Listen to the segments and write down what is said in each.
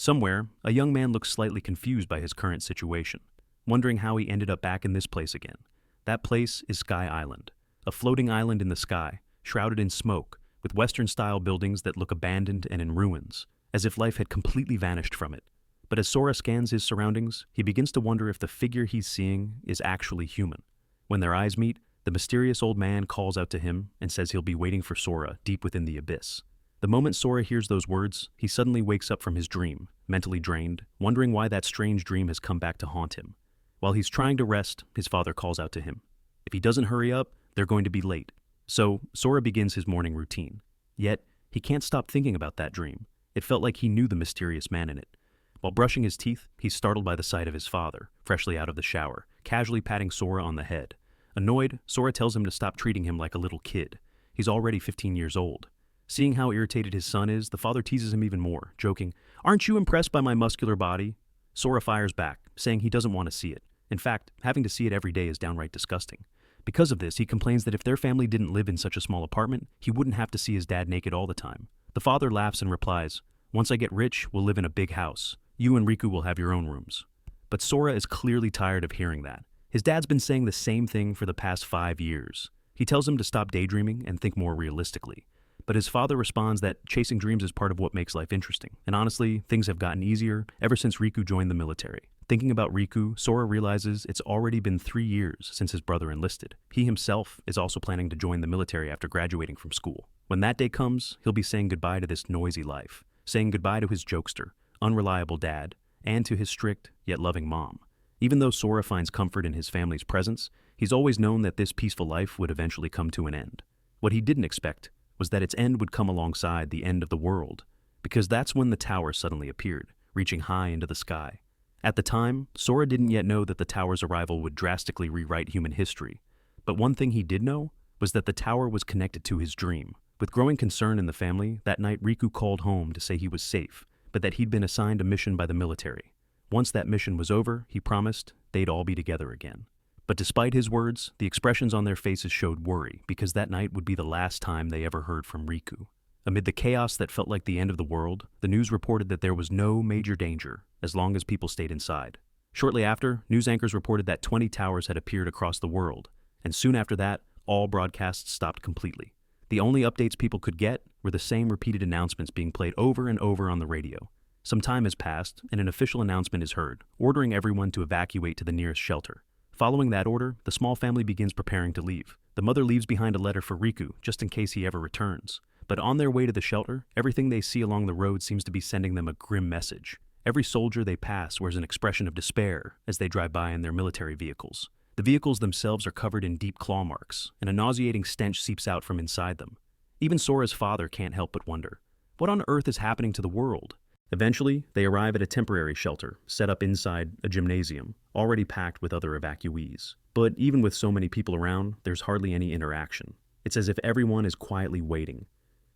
Somewhere, a young man looks slightly confused by his current situation, wondering how he ended up back in this place again. That place is Sky Island, a floating island in the sky, shrouded in smoke, with Western-style buildings that look abandoned and in ruins, as if life had completely vanished from it. But as Sora scans his surroundings, he begins to wonder if the figure he's seeing is actually human. When their eyes meet, the mysterious old man calls out to him and says he'll be waiting for Sora deep within the abyss. The moment Sora hears those words, he suddenly wakes up from his dream, mentally drained, wondering why that strange dream has come back to haunt him. While he's trying to rest, his father calls out to him. If he doesn't hurry up, they're going to be late. So, Sora begins his morning routine. Yet, he can't stop thinking about that dream. It felt like he knew the mysterious man in it. While brushing his teeth, he's startled by the sight of his father, freshly out of the shower, casually patting Sora on the head. Annoyed, Sora tells him to stop treating him like a little kid. He's already 15 years old. Seeing how irritated his son is, the father teases him even more, joking, "Aren't you impressed by my muscular body?" Sora fires back, saying he doesn't want to see it. In fact, having to see it every day is downright disgusting. Because of this, he complains that if their family didn't live in such a small apartment, he wouldn't have to see his dad naked all the time. The father laughs and replies, "Once I get rich, we'll live in a big house. You and Riku will have your own rooms." But Sora is clearly tired of hearing that. His dad's been saying the same thing for the past 5 years. He tells him to stop daydreaming and think more realistically. But his father responds that chasing dreams is part of what makes life interesting. And honestly, things have gotten easier ever since Riku joined the military. Thinking about Riku, Sora realizes it's already been 3 years since his brother enlisted. He himself is also planning to join the military after graduating from school. When that day comes, he'll be saying goodbye to this noisy life, saying goodbye to his jokester, unreliable dad, and to his strict yet loving mom. Even though Sora finds comfort in his family's presence, he's always known that this peaceful life would eventually come to an end. What he didn't expect was that its end would come alongside the end of the world, because that's when the tower suddenly appeared, reaching high into the sky. At the time, Sora didn't yet know that the tower's arrival would drastically rewrite human history. But one thing he did know was that the tower was connected to his dream. With growing concern in the family, that night Riku called home to say he was safe, but that he'd been assigned a mission by the military. Once that mission was over, he promised they'd all be together again. But despite his words, the expressions on their faces showed worry, because that night would be the last time they ever heard from Riku. Amid the chaos that felt like the end of the world, the news reported that there was no major danger as long as people stayed inside. Shortly after, news anchors reported that 20 towers had appeared across the world, and soon after that, all broadcasts stopped completely. The only updates people could get were the same repeated announcements being played over and over on the radio. Some time has passed, and an official announcement is heard, ordering everyone to evacuate to the nearest shelter. Following that order, the small family begins preparing to leave. The mother leaves behind a letter for Riku, just in case he ever returns. But on their way to the shelter, everything they see along the road seems to be sending them a grim message. Every soldier they pass wears an expression of despair as they drive by in their military vehicles. The vehicles themselves are covered in deep claw marks, and a nauseating stench seeps out from inside them. Even Sora's father can't help but wonder, what on earth is happening to the world? Eventually, they arrive at a temporary shelter, set up inside a gymnasium, already packed with other evacuees. But even with so many people around, there's hardly any interaction. It's as if everyone is quietly waiting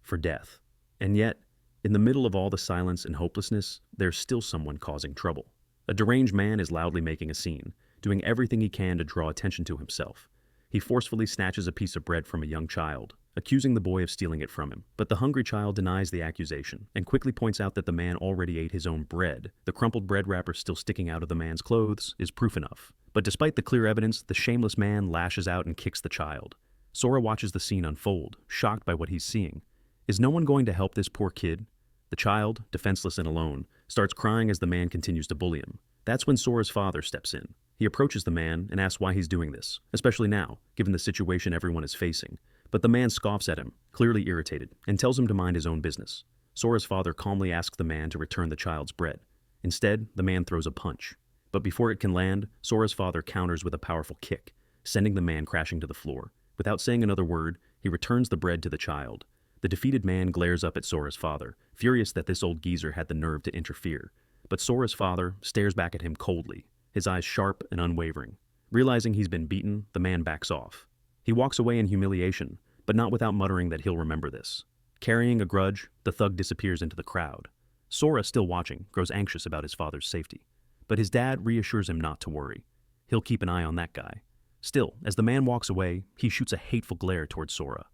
for death. And yet, in the middle of all the silence and hopelessness, there's still someone causing trouble. A deranged man is loudly making a scene, doing everything he can to draw attention to himself. He forcefully snatches a piece of bread from a young child, accusing the boy of stealing it from him. But the hungry child denies the accusation and quickly points out that the man already ate his own bread. The crumpled bread wrapper still sticking out of the man's clothes is proof enough. But despite the clear evidence, the shameless man lashes out and kicks the child. Sora watches the scene unfold, shocked by what he's seeing. Is no one going to help this poor kid? The child, defenseless and alone, starts crying as the man continues to bully him. That's when Sora's father steps in. He approaches the man and asks why he's doing this, especially now, given the situation everyone is facing. But the man scoffs at him, clearly irritated, and tells him to mind his own business. Sora's father calmly asks the man to return the child's bread. Instead, the man throws a punch. But before it can land, Sora's father counters with a powerful kick, sending the man crashing to the floor. Without saying another word, he returns the bread to the child. The defeated man glares up at Sora's father, furious that this old geezer had the nerve to interfere. But Sora's father stares back at him coldly, his eyes sharp and unwavering. Realizing he's been beaten, the man backs off. He walks away in humiliation, but not without muttering that he'll remember this. Carrying a grudge, the thug disappears into the crowd. Sora, still watching, grows anxious about his father's safety. But his dad reassures him not to worry. He'll keep an eye on that guy. Still, as the man walks away, he shoots a hateful glare towards Sora.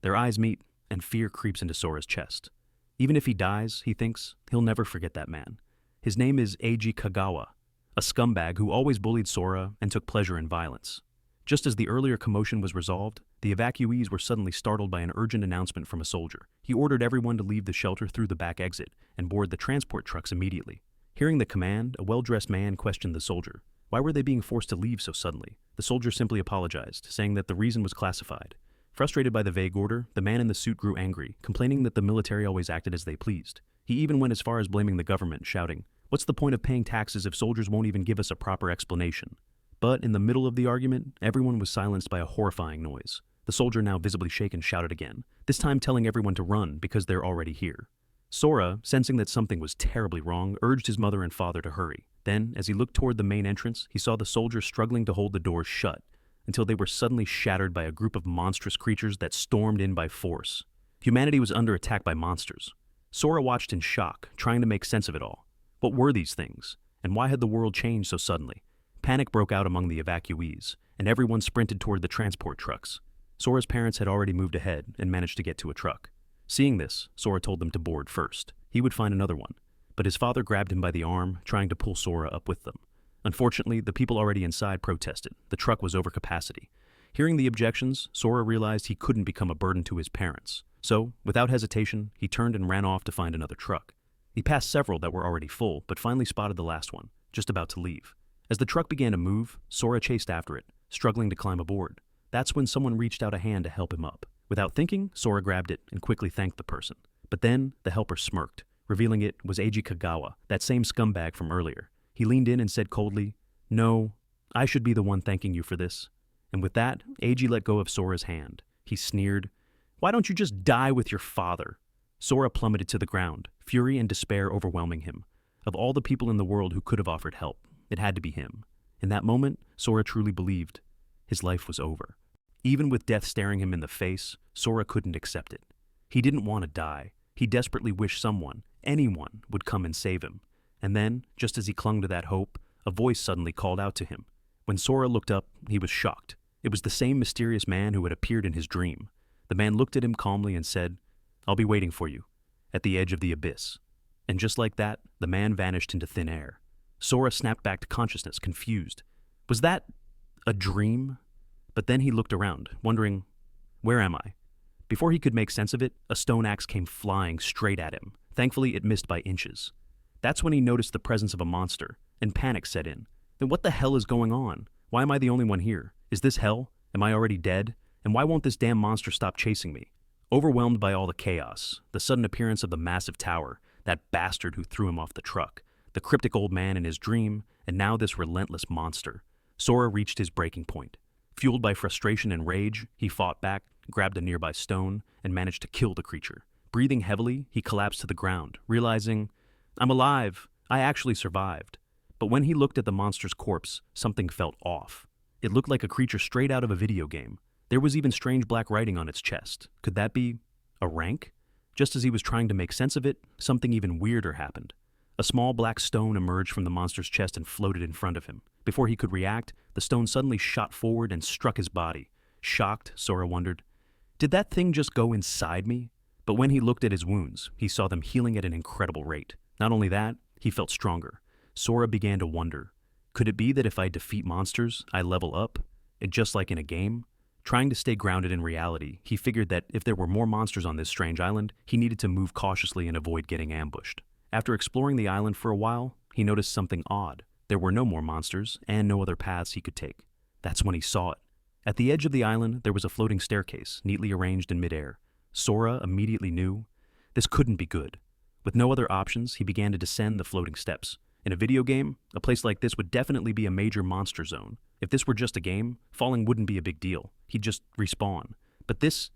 Their eyes meet, and fear creeps into Sora's chest. Even if he dies, he thinks, he'll never forget that man. His name is Eiji Kagawa, a scumbag who always bullied Sora and took pleasure in violence. Just as the earlier commotion was resolved, the evacuees were suddenly startled by an urgent announcement from a soldier. He ordered everyone to leave the shelter through the back exit and board the transport trucks immediately. Hearing the command, a well-dressed man questioned the soldier. Why were they being forced to leave so suddenly? The soldier simply apologized, saying that the reason was classified. Frustrated by the vague order, the man in the suit grew angry, complaining that the military always acted as they pleased. He even went as far as blaming the government, shouting, "What's the point of paying taxes if soldiers won't even give us a proper explanation?" But in the middle of the argument, everyone was silenced by a horrifying noise. The soldier, now visibly shaken, shouted again, this time telling everyone to run because they're already here. Sora, sensing that something was terribly wrong, urged his mother and father to hurry. Then, as he looked toward the main entrance, he saw the soldiers struggling to hold the doors shut, until they were suddenly shattered by a group of monstrous creatures that stormed in by force. Humanity was under attack by monsters. Sora watched in shock, trying to make sense of it all. What were these things? And why had the world changed so suddenly? Panic broke out among the evacuees, and everyone sprinted toward the transport trucks. Sora's parents had already moved ahead and managed to get to a truck. Seeing this, Sora told them to board first. He would find another one. But his father grabbed him by the arm, trying to pull Sora up with them. Unfortunately, the people already inside protested. The truck was over capacity. Hearing the objections, Sora realized he couldn't become a burden to his parents. So, without hesitation, he turned and ran off to find another truck. He passed several that were already full, but finally spotted the last one, just about to leave. As the truck began to move, Sora chased after it, struggling to climb aboard. That's when someone reached out a hand to help him up. Without thinking, Sora grabbed it and quickly thanked the person. But then, the helper smirked, revealing it was Eiji Kagawa, that same scumbag from earlier. He leaned in and said coldly, "No, I should be the one thanking you for this." And with that, Eiji let go of Sora's hand. He sneered, "Why don't you just die with your father?" Sora plummeted to the ground, fury and despair overwhelming him. Of all the people in the world who could have offered help, it had to be him. In that moment, Sora truly believed his life was over. Even with death staring him in the face, Sora couldn't accept it. He didn't want to die. He desperately wished someone, anyone, would come and save him. And then, just as he clung to that hope, a voice suddenly called out to him. When Sora looked up, he was shocked. It was the same mysterious man who had appeared in his dream. The man looked at him calmly and said, "I'll be waiting for you, at the edge of the abyss." And just like that, the man vanished into thin air. Sora snapped back to consciousness, confused. Was that a dream? But then he looked around, wondering, where am I? Before he could make sense of it, a stone axe came flying straight at him. Thankfully, it missed by inches. That's when he noticed the presence of a monster, and panic set in. Then what the hell is going on? Why am I the only one here? Is this hell? Am I already dead? And why won't this damn monster stop chasing me? Overwhelmed by all the chaos, the sudden appearance of the massive tower, that bastard who threw him off the truck, the cryptic old man in his dream, and now this relentless monster, Sora reached his breaking point. Fueled by frustration and rage, he fought back, grabbed a nearby stone, and managed to kill the creature. Breathing heavily, he collapsed to the ground, realizing, "I'm alive. I actually survived." But when he looked at the monster's corpse, something felt off. It looked like a creature straight out of a video game. There was even strange black writing on its chest. Could that be a rank? Just as he was trying to make sense of it, something even weirder happened. A small black stone emerged from the monster's chest and floated in front of him. Before he could react, the stone suddenly shot forward and struck his body. Shocked, Sora wondered, did that thing just go inside me? But when he looked at his wounds, he saw them healing at an incredible rate. Not only that, he felt stronger. Sora began to wonder, could it be that if I defeat monsters, I level up? It just like in a game? Trying to stay grounded in reality, he figured that if there were more monsters on this strange island, he needed to move cautiously and avoid getting ambushed. After exploring the island for a while, he noticed something odd. There were no more monsters and no other paths he could take. That's when he saw it. At the edge of the island, there was a floating staircase, neatly arranged in midair. Sora immediately knew this couldn't be good. With no other options, he began to descend the floating steps. In a video game, a place like this would definitely be a major monster zone. If this were just a game, falling wouldn't be a big deal. He'd just respawn. But this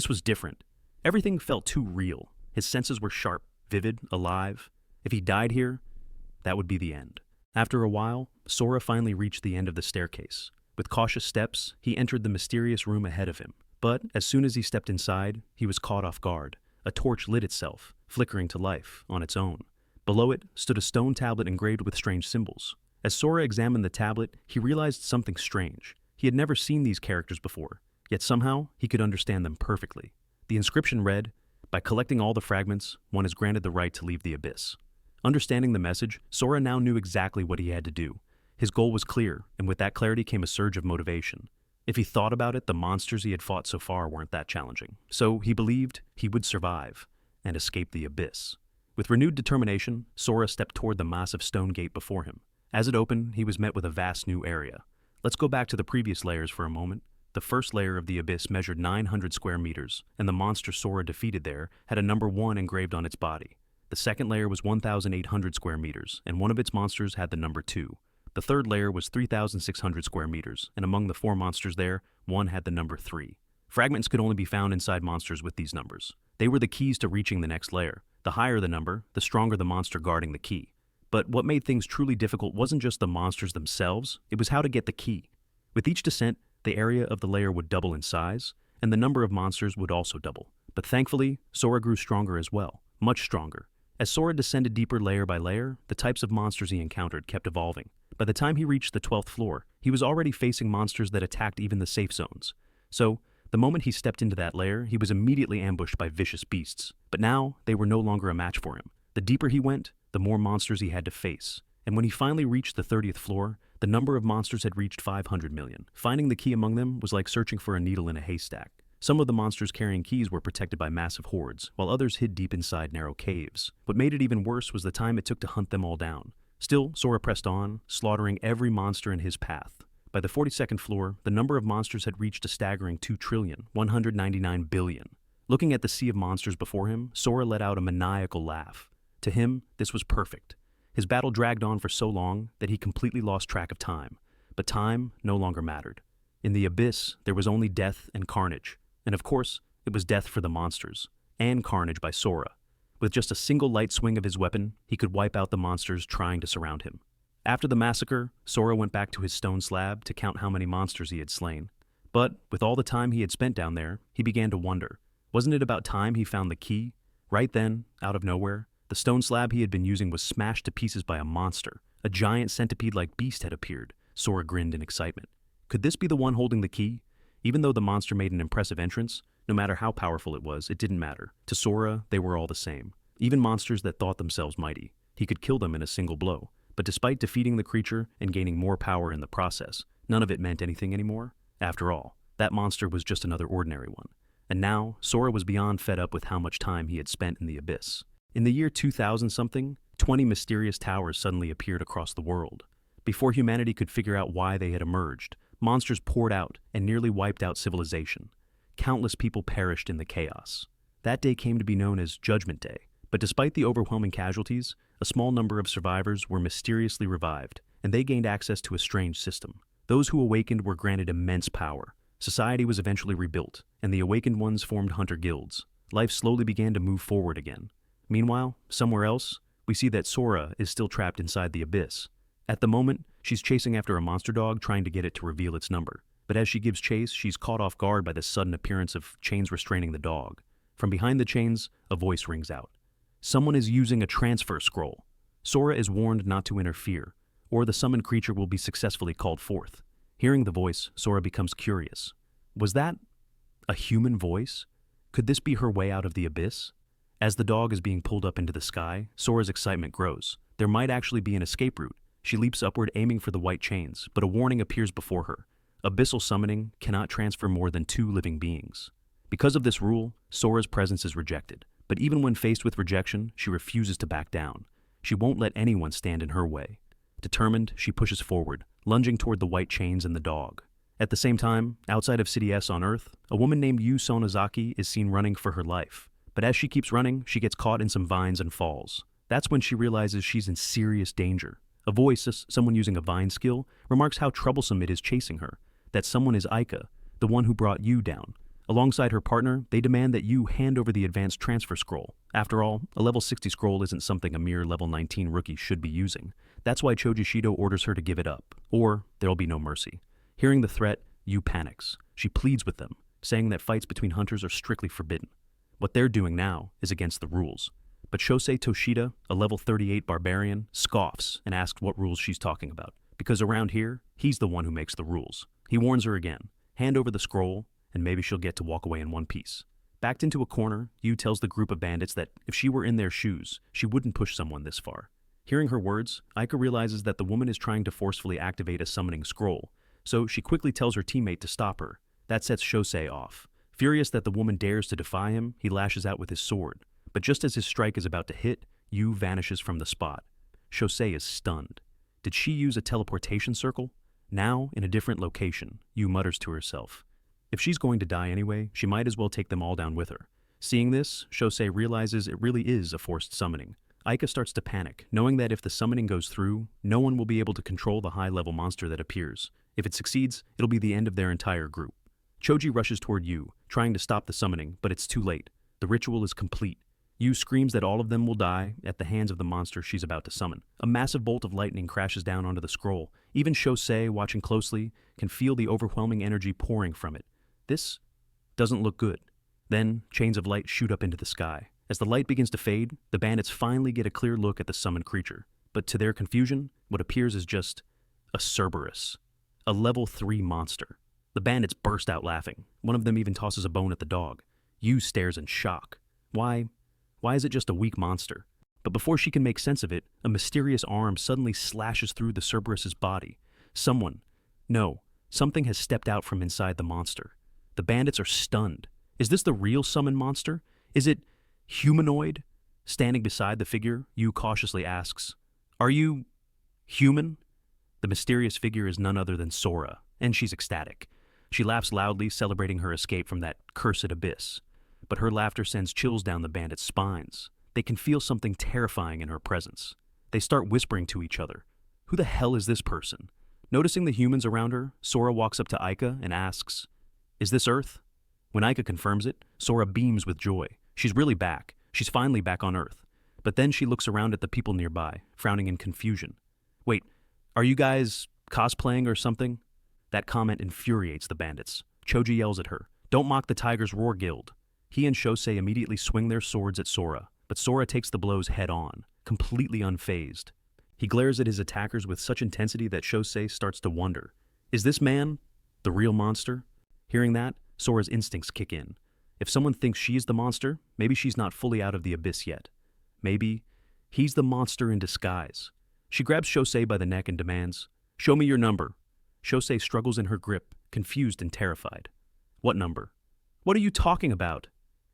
was different. Everything felt too real. His senses were sharp, vivid, alive. If he died here, that would be the end. After a while, Sora finally reached the end of the staircase. With cautious steps, he entered the mysterious room ahead of him. But as soon as he stepped inside, he was caught off guard. A torch lit itself, flickering to life on its own. Below it stood a stone tablet engraved with strange symbols. As Sora examined the tablet, he realized something strange. He had never seen these characters before, yet somehow he could understand them perfectly. The inscription read, "By collecting all the fragments, one is granted the right to leave the abyss." Understanding the message, Sora now knew exactly what he had to do. His goal was clear, and with that clarity came a surge of motivation. If he thought about it, the monsters he had fought so far weren't that challenging. So he believed he would survive and escape the abyss. With renewed determination, Sora stepped toward the massive stone gate before him. As it opened, he was met with a vast new area. Let's go back to the previous layers for a moment. The first layer of the abyss measured 900 square meters, and the monster Sora defeated there had a number 1 engraved on its body. The second layer was 1,800 square meters, and one of its monsters had the number 2. The third layer was 3,600 square meters, and among the 4 monsters there, one had the number 3. Fragments could only be found inside monsters with these numbers. They were the keys to reaching the next layer. The higher the number, the stronger the monster guarding the key. But what made things truly difficult wasn't just the monsters themselves, it was how to get the key. With each descent, the area of the layer would double in size, and the number of monsters would also double. But thankfully, Sora grew stronger as well, much stronger. As Sora descended deeper layer by layer, the types of monsters he encountered kept evolving. By the time he reached the 12th floor, he was already facing monsters that attacked even the safe zones. So, the moment he stepped into that lair, he was immediately ambushed by vicious beasts. But now, they were no longer a match for him. The deeper he went, the more monsters he had to face. And when he finally reached the 30th floor, the number of monsters had reached 500 million. Finding the key among them was like searching for a needle in a haystack. Some of the monsters carrying keys were protected by massive hordes, while others hid deep inside narrow caves. What made it even worse was the time it took to hunt them all down. Still, Sora pressed on, slaughtering every monster in his path. By the 42nd floor, the number of monsters had reached a staggering 2,199 billion. Looking at the sea of monsters before him, Sora let out a maniacal laugh. To him, this was perfect. His battle dragged on for so long that he completely lost track of time. But time no longer mattered. In the abyss, there was only death and carnage. And of course, it was death for the monsters, and carnage by Sora. With just a single light swing of his weapon, he could wipe out the monsters trying to surround him. After the massacre, Sora went back to his stone slab to count how many monsters he had slain. But, with all the time he had spent down there, he began to wonder, wasn't it about time he found the key? Right then, out of nowhere, the stone slab he had been using was smashed to pieces by a monster. A giant centipede-like beast had appeared. Sora grinned in excitement. Could this be the one holding the key? Even though the monster made an impressive entrance, no matter how powerful it was, it didn't matter. To Sora, they were all the same. Even monsters that thought themselves mighty. He could kill them in a single blow. But despite defeating the creature and gaining more power in the process, none of it meant anything anymore. After all, that monster was just another ordinary one. And now, Sora was beyond fed up with how much time he had spent in the abyss. In the year 2000-something, 20 mysterious towers suddenly appeared across the world. Before humanity could figure out why they had emerged, monsters poured out and nearly wiped out civilization. Countless people perished in the chaos. That day came to be known as Judgment Day. But despite the overwhelming casualties, a small number of survivors were mysteriously revived, and they gained access to a strange system. Those who awakened were granted immense power. Society was eventually rebuilt, and the awakened ones formed hunter guilds. Life slowly began to move forward again. Meanwhile, somewhere else, we see that Sora is still trapped inside the abyss. At the moment, she's chasing after a monster dog trying to get it to reveal its number. But as she gives chase, she's caught off guard by the sudden appearance of chains restraining the dog. From behind the chains, a voice rings out. Someone is using a transfer scroll. Sora is warned not to interfere, or the summoned creature will be successfully called forth. Hearing the voice, Sora becomes curious. Was that a human voice? Could this be her way out of the abyss? As the dog is being pulled up into the sky, Sora's excitement grows. There might actually be an escape route. She leaps upward, aiming for the white chains, but a warning appears before her. Abyssal summoning cannot transfer more than 2 living beings. Because of this rule, Sora's presence is rejected. But even when faced with rejection, she refuses to back down. She won't let anyone stand in her way. Determined, she pushes forward, lunging toward the white chains and the dog. At the same time, outside of City S on Earth, a woman named Yu Sonozaki is seen running for her life. But as she keeps running, she gets caught in some vines and falls. That's when she realizes she's in serious danger. A voice, someone using a vine skill, remarks how troublesome it is chasing her. That someone is Aika, the one who brought Yu down. Alongside her partner, they demand that Yu hand over the advanced transfer scroll. After all, a level 60 scroll isn't something a mere level 19 rookie should be using. That's why Choji Shido orders her to give it up, or there'll be no mercy. Hearing the threat, Yu panics. She pleads with them, saying that fights between hunters are strictly forbidden. What they're doing now is against the rules. But Shosei Toshida, a level 38 barbarian, scoffs and asks what rules she's talking about. Because around here, he's the one who makes the rules. He warns her again, hand over the scroll, and maybe she'll get to walk away in one piece. Backed into a corner, Yu tells the group of bandits that if she were in their shoes, she wouldn't push someone this far. Hearing her words, Aika realizes that the woman is trying to forcefully activate a summoning scroll, so she quickly tells her teammate to stop her. That sets Shosei off. Furious that the woman dares to defy him, he lashes out with his sword. But just as his strike is about to hit, Yu vanishes from the spot. Shosei is stunned. Did she use a teleportation circle? Now, in a different location, Yu mutters to herself. If she's going to die anyway, she might as well take them all down with her. Seeing this, Shosei realizes it really is a forced summoning. Aika starts to panic, knowing that if the summoning goes through, no one will be able to control the high-level monster that appears. If it succeeds, it'll be the end of their entire group. Choji rushes toward Yu, trying to stop the summoning, but it's too late. The ritual is complete. Yu screams that all of them will die at the hands of the monster she's about to summon. A massive bolt of lightning crashes down onto the scroll. Even Shosei, watching closely, can feel the overwhelming energy pouring from it. This doesn't look good. Then, chains of light shoot up into the sky. As the light begins to fade, the bandits finally get a clear look at the summoned creature. But to their confusion, what appears is just a Cerberus, a level 3 monster. The bandits burst out laughing. One of them even tosses a bone at the dog. Yu stares in shock. Why is it just a weak monster? But before she can make sense of it, a mysterious arm suddenly slashes through the Cerberus's body. Something has stepped out from inside the monster. The bandits are stunned. Is this the real summoned monster? Is it humanoid? Standing beside the figure, Yu cautiously asks, "Are you human?" The mysterious figure is none other than Sora, and she's ecstatic. She laughs loudly, celebrating her escape from that cursed abyss. But her laughter sends chills down the bandits' spines. They can feel something terrifying in her presence. They start whispering to each other. Who the hell is this person? Noticing the humans around her, Sora walks up to Aika and asks, "Is this Earth?" When Aika confirms it, Sora beams with joy. She's really back. She's finally back on Earth. But then she looks around at the people nearby, frowning in confusion. Wait, are you guys cosplaying or something? That comment infuriates the bandits. Choji yells at her, "Don't mock the Tiger's Roar Guild." He and Shosei immediately swing their swords at Sora, but Sora takes the blows head on, completely unfazed. He glares at his attackers with such intensity that Shosei starts to wonder, is this man the real monster? Hearing that, Sora's instincts kick in. If someone thinks she's the monster, maybe she's not fully out of the abyss yet. Maybe he's the monster in disguise. She grabs Shosei by the neck and demands, "Show me your number." Shosei struggles in her grip, confused and terrified. "What number? What are you talking about?"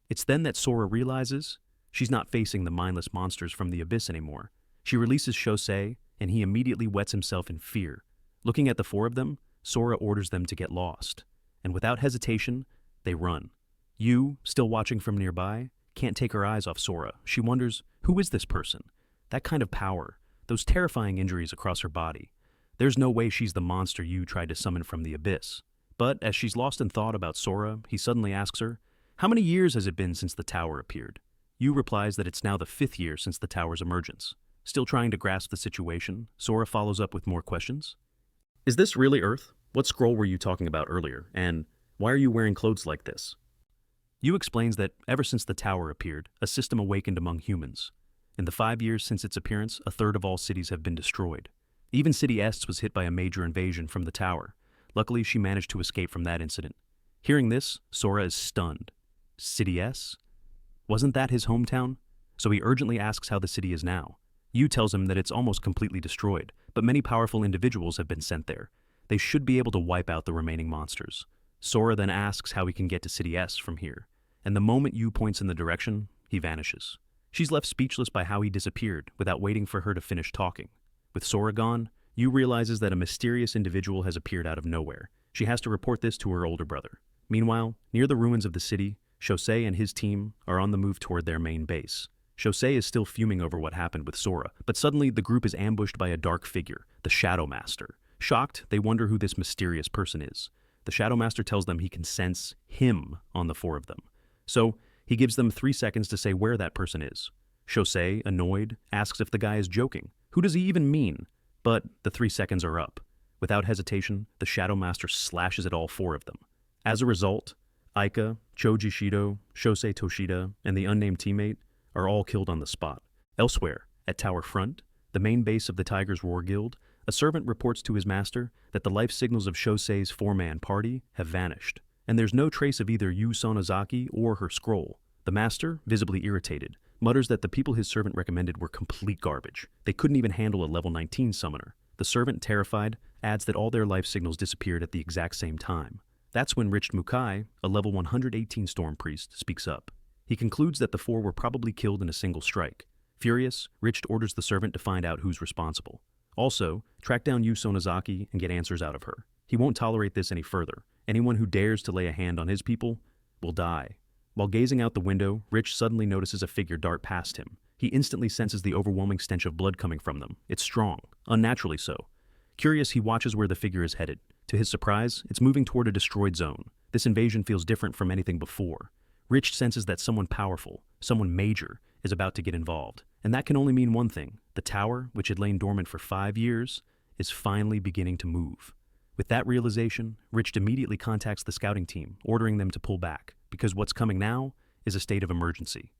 It's then that Sora realizes she's not facing the mindless monsters from the abyss anymore. She releases Shosei, and he immediately wets himself in fear. Looking at the four of them, Sora orders them to get lost. And without hesitation, they run. Yu, still watching from nearby, can't take her eyes off Sora. She wonders, who is this person? That kind of power, those terrifying injuries across her body. There's no way she's the monster Yu tried to summon from the abyss. But as she's lost in thought about Sora, he suddenly asks her, "How many years has it been since the tower appeared?" Yu replies that it's now the 5th year since the tower's emergence. Still trying to grasp the situation, Sora follows up with more questions. "Is this really Earth? What scroll were you talking about earlier? And why are you wearing clothes like this?" Yu explains that ever since the tower appeared, a system awakened among humans. In the 5 years since its appearance, a third of all cities have been destroyed. Even City S was hit by a major invasion from the tower. Luckily, she managed to escape from that incident. Hearing this, Sora is stunned. City S? Wasn't that his hometown? So he urgently asks how the city is now. Yu tells him that it's almost completely destroyed, but many powerful individuals have been sent there. They should be able to wipe out the remaining monsters. Sora then asks how he can get to City S from here, and the moment Yu points in the direction, he vanishes. She's left speechless by how he disappeared without waiting for her to finish talking. With Sora gone, Yu realizes that a mysterious individual has appeared out of nowhere. She has to report this to her older brother. Meanwhile, near the ruins of the city, Shosei and his team are on the move toward their main base. Shosei is still fuming over what happened with Sora, but suddenly the group is ambushed by a dark figure, the Shadow Master. Shocked, they wonder who this mysterious person is. The Shadow Master tells them he can sense him on the 4 of them. So, he gives them 3 seconds to say where that person is. Shosei, annoyed, asks if the guy is joking. Who does he even mean? But the 3 seconds are up. Without hesitation, the Shadow Master slashes at all 4 of them. As a result, Aika, Choji Shido, Shosei Toshida, and the unnamed teammate are all killed on the spot. Elsewhere, at Tower Front, the main base of the Tiger's Roar Guild, a servant reports to his master that the life signals of Shosei's 4-man party have vanished, and there's no trace of either Yu Sonozaki or her scroll. The master, visibly irritated, mutters that the people his servant recommended were complete garbage. They couldn't even handle a level 19 summoner. The servant, terrified, adds that all their life signals disappeared at the exact same time. That's when Rich Mukai, a level 118 storm priest, speaks up. He concludes that the four were probably killed in a single strike. Furious, Rich orders the servant to find out who's responsible. Also, track down Yu Sonozaki and get answers out of her. He won't tolerate this any further. Anyone who dares to lay a hand on his people will die. While gazing out the window, Rich suddenly notices a figure dart past him. He instantly senses the overwhelming stench of blood coming from them. It's strong, unnaturally so. Curious, he watches where the figure is headed. To his surprise, it's moving toward a destroyed zone. This invasion feels different from anything before. Rich senses that someone powerful, someone major, is about to get involved. And that can only mean one thing. The tower, which had lain dormant for 5 years, is finally beginning to move. With that realization, Rich immediately contacts the scouting team, ordering them to pull back, because what's coming now is a state of emergency.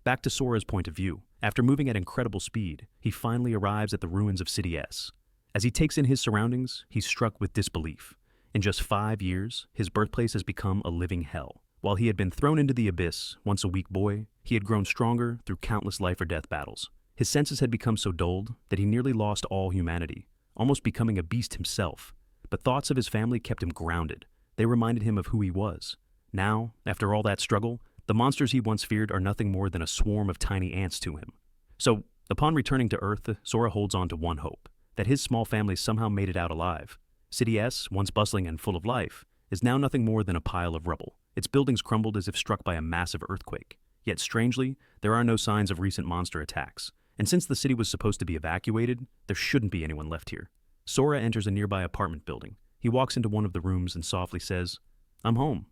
Back to Sora's point of view. After moving at incredible speed, he finally arrives at the ruins of City S. As he takes in his surroundings, he's struck with disbelief. In just 5 years, his birthplace has become a living hell. While he had been thrown into the abyss, once a weak boy, he had grown stronger through countless life-or-death battles. His senses had become so dulled that he nearly lost all humanity, almost becoming a beast himself. But thoughts of his family kept him grounded. They reminded him of who he was. Now, after all that struggle, the monsters he once feared are nothing more than a swarm of tiny ants to him. So, upon returning to Earth, Sora holds on to one hope, that his small family somehow made it out alive. City S, once bustling and full of life, is now nothing more than a pile of rubble. Its buildings crumbled as if struck by a massive earthquake. Yet strangely, there are no signs of recent monster attacks. And since the city was supposed to be evacuated, there shouldn't be anyone left here. Sora enters a nearby apartment building. He walks into one of the rooms and softly says, "I'm home."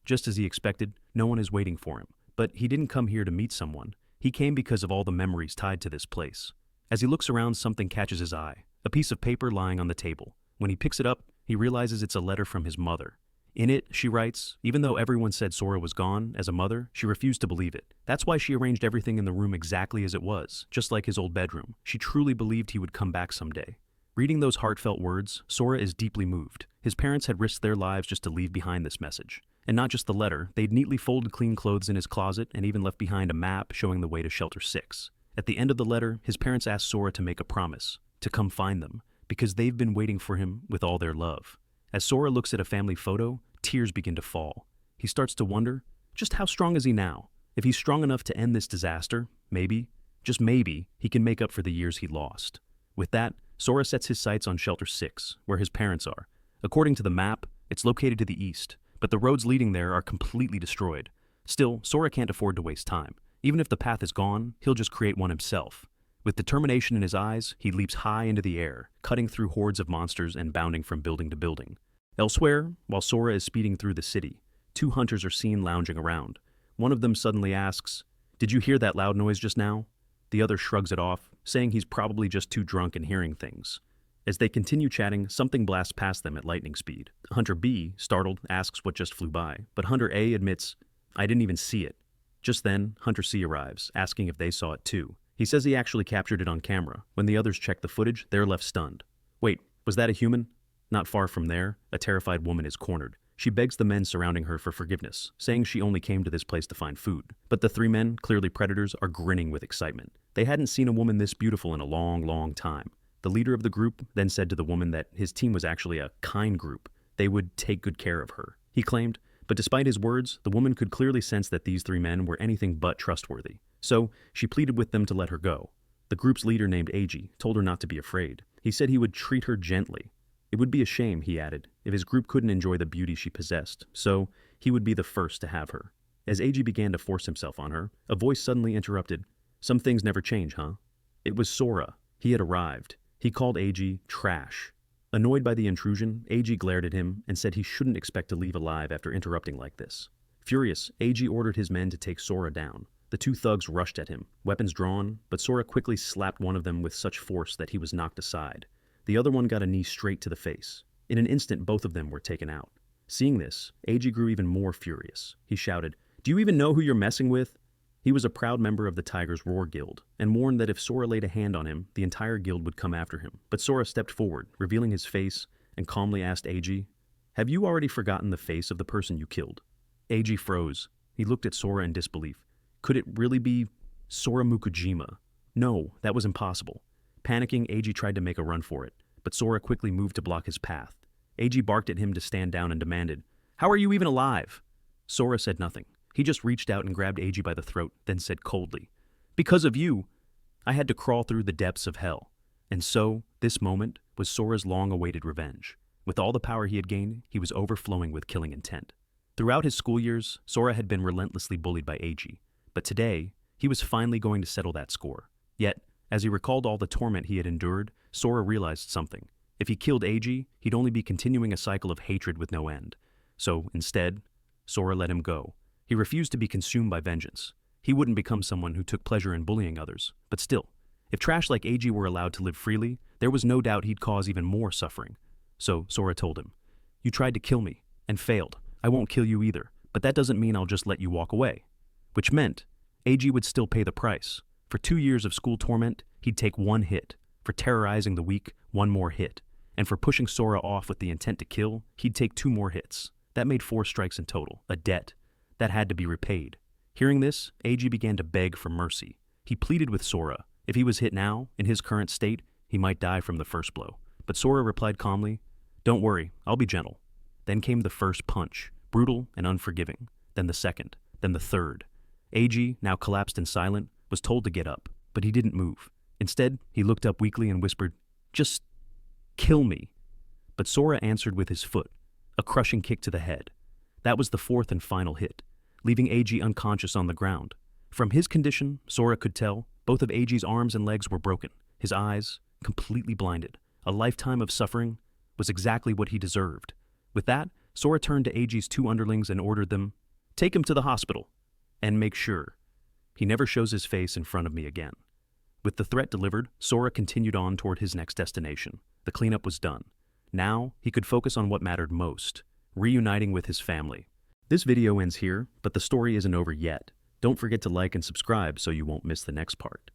Just as he expected, no one is waiting for him. But he didn't come here to meet someone. He came because of all the memories tied to this place. As he looks around, something catches his eye. A piece of paper lying on the table. When he picks it up, he realizes it's a letter from his mother. In it, she writes, even though everyone said Sora was gone, as a mother, she refused to believe it. That's why she arranged everything in the room exactly as it was, just like his old bedroom. She truly believed he would come back someday. Reading those heartfelt words, Sora is deeply moved. His parents had risked their lives just to leave behind this message. And not just the letter, they'd neatly folded clean clothes in his closet and even left behind a map showing the way to Shelter 6. At the end of the letter, his parents asked Sora to make a promise, to come find them, because they've been waiting for him with all their love. As Sora looks at a family photo, tears begin to fall. He starts to wonder, just how strong is he now? If he's strong enough to end this disaster, maybe, just maybe, he can make up for the years he lost. With that, Sora sets his sights on Shelter 6, where his parents are. According to the map, it's located to the east, but the roads leading there are completely destroyed. Still, Sora can't afford to waste time. Even if the path is gone, he'll just create one himself. With determination in his eyes, he leaps high into the air, cutting through hordes of monsters and bounding from building to building. Elsewhere, while Sora is speeding through the city, 2 hunters are seen lounging around. One of them suddenly asks, "Did you hear that loud noise just now?" The other shrugs it off, saying he's probably just too drunk and hearing things. As they continue chatting, something blasts past them at lightning speed. Hunter B, startled, asks what just flew by, but Hunter A admits, "I didn't even see it." Just then, Hunter C arrives, asking if they saw it too. He says he actually captured it on camera. When the others check the footage, they're left stunned. Wait, was that a human? Not far from there, a terrified woman is cornered. She begs the men surrounding her for forgiveness, saying she only came to this place to find food. But the 3 men, clearly predators, are grinning with excitement. They hadn't seen a woman this beautiful in a long, long time. The leader of the group then said to the woman that his team was actually a kind group. They would take good care of her, he claimed. But despite his words, the woman could clearly sense that these 3 men were anything but trustworthy. So she pleaded with them to let her go. The group's leader, named Eiji, told her not to be afraid. He said he would treat her gently. It would be a shame, he added, if his group couldn't enjoy the beauty she possessed, so he would be the first to have her. As Eiji began to force himself on her, a voice suddenly interrupted. "Some things never change, huh?" It was Sora. He had arrived. He called Eiji trash. Annoyed by the intrusion, Eiji glared at him and said he shouldn't expect to leave alive after interrupting like this. Furious, Eiji ordered his men to take Sora down. The 2 thugs rushed at him, weapons drawn, but Sora quickly slapped one of them with such force that he was knocked aside. The other one got a knee straight to the face. In an instant, both of them were taken out. Seeing this, Eiji grew even more furious. He shouted, "Do you even know who you're messing with?" He was a proud member of the Tiger's Roar Guild, and warned that if Sora laid a hand on him, the entire guild would come after him. But Sora stepped forward, revealing his face, and calmly asked Eiji, "Have you already forgotten the face of the person you killed?" Eiji froze. He looked at Sora in disbelief. Could it really be Sora Mukujima. No, that was impossible. Panicking, Eiji tried to make a run for it, but Sora quickly moved to block his path. Eiji barked at him to stand down and demanded, "How are you even alive?" Sora said nothing. He just reached out and grabbed Eiji by the throat, then said coldly, "Because of you, I had to crawl through the depths of hell." And so, this moment was Sora's long-awaited revenge. With all the power he had gained, he was overflowing with killing intent. Throughout his school years, Sora had been relentlessly bullied by Eiji, but today, he was finally going to settle that score. Yet, as he recalled all the torment he had endured, Sora realized something. If he killed Eiji, he'd only be continuing a cycle of hatred with no end. So, instead, Sora let him go. He refused to be consumed by vengeance. He wouldn't become someone who took pleasure in bullying others, but still, if trash like Eiji were allowed to live freely, there was no doubt he'd cause even more suffering. So Sora told him, "You tried to kill me, and failed. I won't kill you either, but that doesn't mean I'll just let you walk away." Which meant, Eiji would still pay the price. For 2 years of school torment, he'd take one hit. For terrorizing the weak, one more hit. And for pushing Sora off with the intent to kill, he'd take 2 more hits. That made 4 strikes in total, a debt that had to be repaid. Hearing this, Eiji began to beg for mercy. He pleaded with Sora. If he was hit now, in his current state, he might die from the first blow. But Sora replied calmly, "Don't worry, I'll be gentle." Then came the first punch, brutal and unforgiving. Then the second, then the third. Eiji, now collapsed and silent, was told to get up, but he didn't move. Instead, he looked up weakly and whispered, "Just kill me." But Sora answered with his foot, a crushing kick to the head. That was the 4th and final hit, leaving Eiji unconscious on the ground. From his condition, Sora could tell, both of Eiji's arms and legs were broken, his eyes completely blinded. A lifetime of suffering was exactly what he deserved. With that, Sora turned to Eiji's 2 underlings and ordered them, "Take him to the hospital, and make sure he never shows his face in front of me again." With the threat delivered, Sora continued on toward his next destination. The cleanup was done. Now, he could focus on what mattered most, reuniting with his family. This video ends here, but the story isn't over yet. Don't forget to like and subscribe so you won't miss the next part.